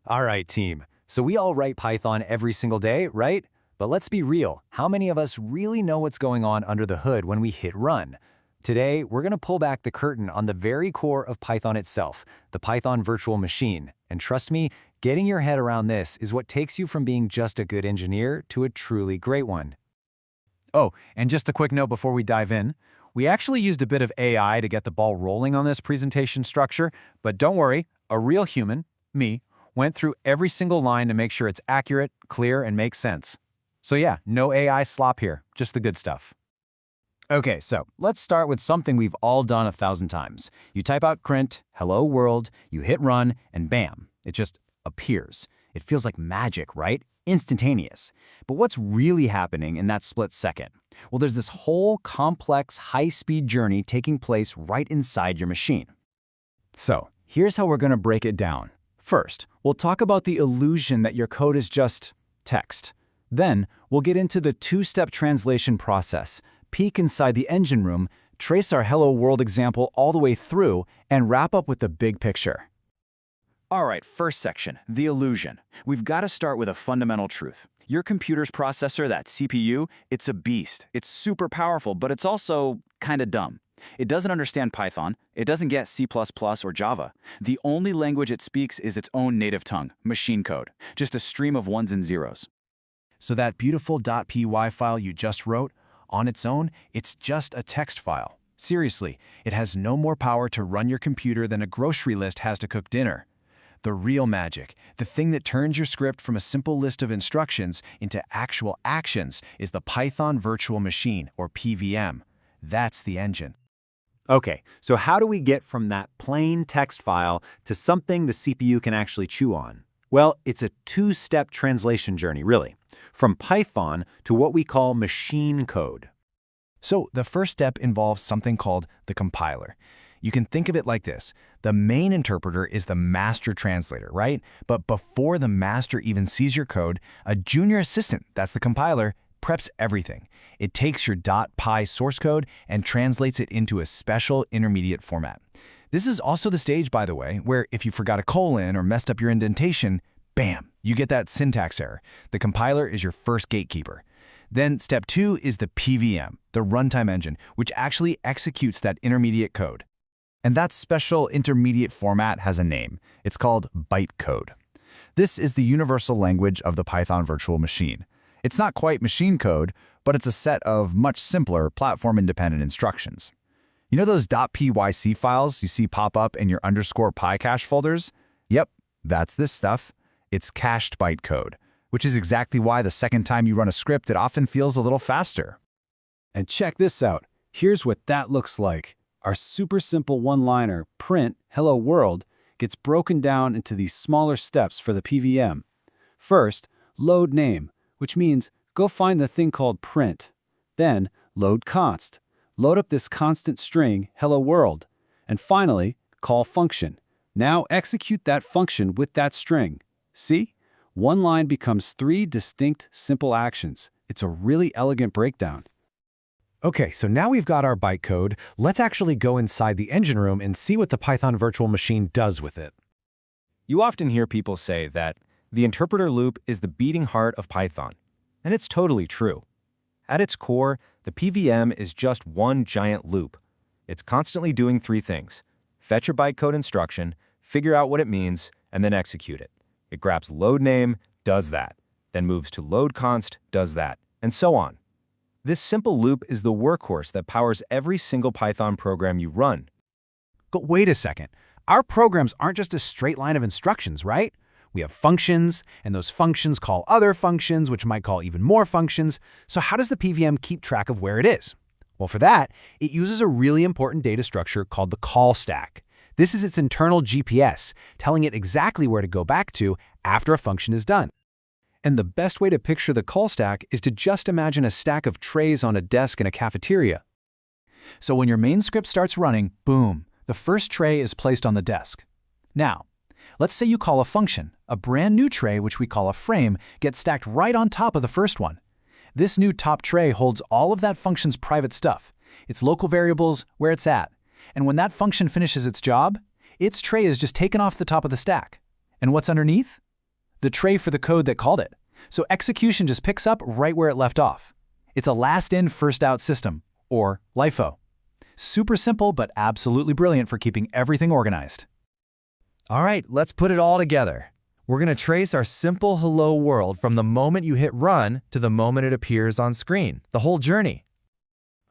All right, team. So we all write Python every single day, right? But let's be real. How many of us really know what's going on under the hood when we hit run? Today, we're going to pull back the curtain on the very core of Python itself, the Python virtual machine. And trust me, getting your head around this is what takes you from being just a good engineer to a truly great one. Oh, and just a quick note before we dive in. We actually used a bit of AI to get the ball rolling on this presentation structure, but don't worry, a real human, me, went through every single line to make sure it's accurate, clear, and makes sense. So yeah, no AI slop here, just the good stuff. Okay, so let's start with something we've all done 1,000 times. You type out print, hello world, you hit run, and bam, it just appears. It feels like magic, right? Instantaneous. But what's really happening in that split second? Well, there's this whole complex, high-speed journey taking place right inside your machine. So here's how we're going to break it down. First, we'll talk about the illusion that your code is just text. Then, we'll get into the two-step translation process, peek inside the engine room, trace our Hello World example all the way through, and wrap up with the big picture. All right, first section, the illusion. We've got to start with a fundamental truth. Your computer's processor, that CPU, it's a beast. It's super powerful, but it's also kind of dumb. It doesn't understand Python. It doesn't get C++ or Java. The only language it speaks is its own native tongue, machine code, just a stream of ones and zeros. So that beautiful .py file you just wrote, on its own, it's just a text file. Seriously, it has no more power to run your computer than a grocery list has to cook dinner. The real magic, the thing that turns your script from a simple list of instructions into actual actions, is the Python virtual machine, or PVM. That's the engine. Okay, so how do we get from that plain text file to something the CPU can actually chew on? Well, it's a two-step translation journey, really, from Python to what we call machine code. So the first step involves something called the compiler. You can think of it like this. The main interpreter is the master translator, right? But before the master even sees your code, a junior assistant, that's the compiler, preps everything. It takes your .py source code and translates it into a special intermediate format. This is also the stage, by the way, where if you forgot a colon or messed up your indentation, bam, you get that syntax error. The compiler is your first gatekeeper. Then step 2 is the PVM, the runtime engine, which actually executes that intermediate code. And that special intermediate format has a name. It's called bytecode. This is the universal language of the Python virtual machine. It's not quite machine code, but it's a set of much simpler platform-independent instructions. You know those .pyc files you see pop up in your _py cache folders? Yep, that's this stuff. It's cached bytecode, which is exactly why the second time you run a script, it often feels a little faster. And check this out. Here's what that looks like. Our super simple one-liner, print, hello world, gets broken down into these smaller steps for the PVM. First, load name, which means go find the thing called print. Then, load const. Load up this constant string, hello world. And finally, call function. Now execute that function with that string. See? One line becomes 3 distinct, simple actions. It's a really elegant breakdown. Okay, so now we've got our bytecode. Let's actually go inside the engine room and see what the Python virtual machine does with it. You often hear people say that the interpreter loop is the beating heart of Python, and it's totally true. At its core, the PVM is just one giant loop. It's constantly doing 3 things: fetch your bytecode instruction, figure out what it means, and then execute it. It grabs load name, does that, then moves to load const, does that, and so on. This simple loop is the workhorse that powers every single Python program you run. But wait a second. Our programs aren't just a straight line of instructions, right? We have functions, and those functions call other functions, which might call even more functions. So how does the PVM keep track of where it is? Well, for that, it uses a really important data structure called the call stack. This is its internal GPS, telling it exactly where to go back to after a function is done. And the best way to picture the call stack is to just imagine a stack of trays on a desk in a cafeteria. So when your main script starts running, boom, the first tray is placed on the desk. Now, let's say you call a function. A brand new tray, which we call a frame, gets stacked right on top of the first one. This new top tray holds all of that function's private stuff, its local variables, where it's at. And when that function finishes its job, its tray is just taken off the top of the stack. And what's underneath? the tray for the code that called it. So execution just picks up right where it left off. It's a last-in, first-out system, or LIFO. Super simple, but absolutely brilliant for keeping everything organized. All right, let's put it all together. We're going to trace our simple hello world from the moment you hit run to the moment it appears on screen, the whole journey.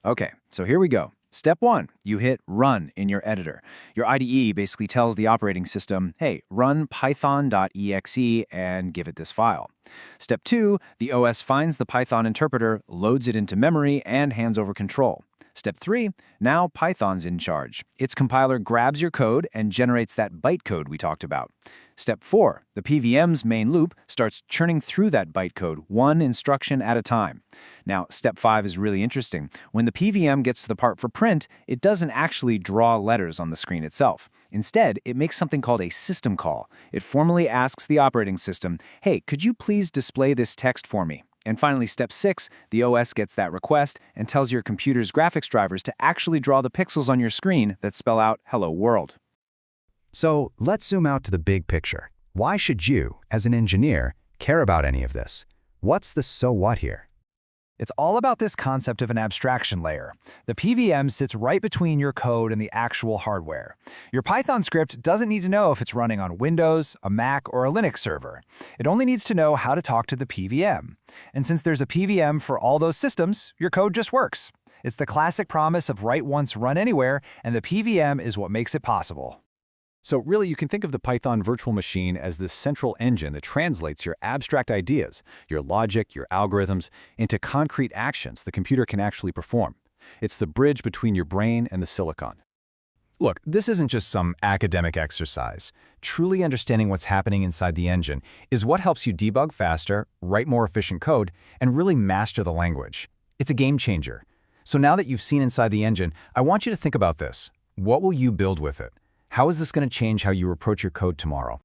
Okay, so here we go. Step 1, you hit run in your editor. Your IDE basically tells the operating system, hey, run python.exe and give it this file. Step 2, the OS finds the Python interpreter, loads it into memory, and hands over control. Step 3, now Python's in charge. Its compiler grabs your code and generates that bytecode we talked about. Step 4, the PVM's main loop starts churning through that bytecode, one instruction at a time. Now, step 5 is really interesting. When the PVM gets to the part for print, it doesn't actually draw letters on the screen itself. Instead, it makes something called a system call. It formally asks the operating system, hey, could you please display this text for me? And finally, step 6, the OS gets that request and tells your computer's graphics drivers to actually draw the pixels on your screen that spell out Hello World. So let's zoom out to the big picture. Why should you, as an engineer, care about any of this? What's the so what here? It's all about this concept of an abstraction layer. The PVM sits right between your code and the actual hardware. Your Python script doesn't need to know if it's running on Windows, a Mac, or a Linux server. It only needs to know how to talk to the PVM. And since there's a PVM for all those systems, your code just works. It's the classic promise of write once, run anywhere, and the PVM is what makes it possible. So really, you can think of the Python virtual machine as the central engine that translates your abstract ideas, your logic, your algorithms, into concrete actions the computer can actually perform. It's the bridge between your brain and the silicon. Look, this isn't just some academic exercise. Truly understanding what's happening inside the engine is what helps you debug faster, write more efficient code, and really master the language. It's a game changer. So now that you've seen inside the engine, I want you to think about this. What will you build with it? How is this going to change how you approach your code tomorrow?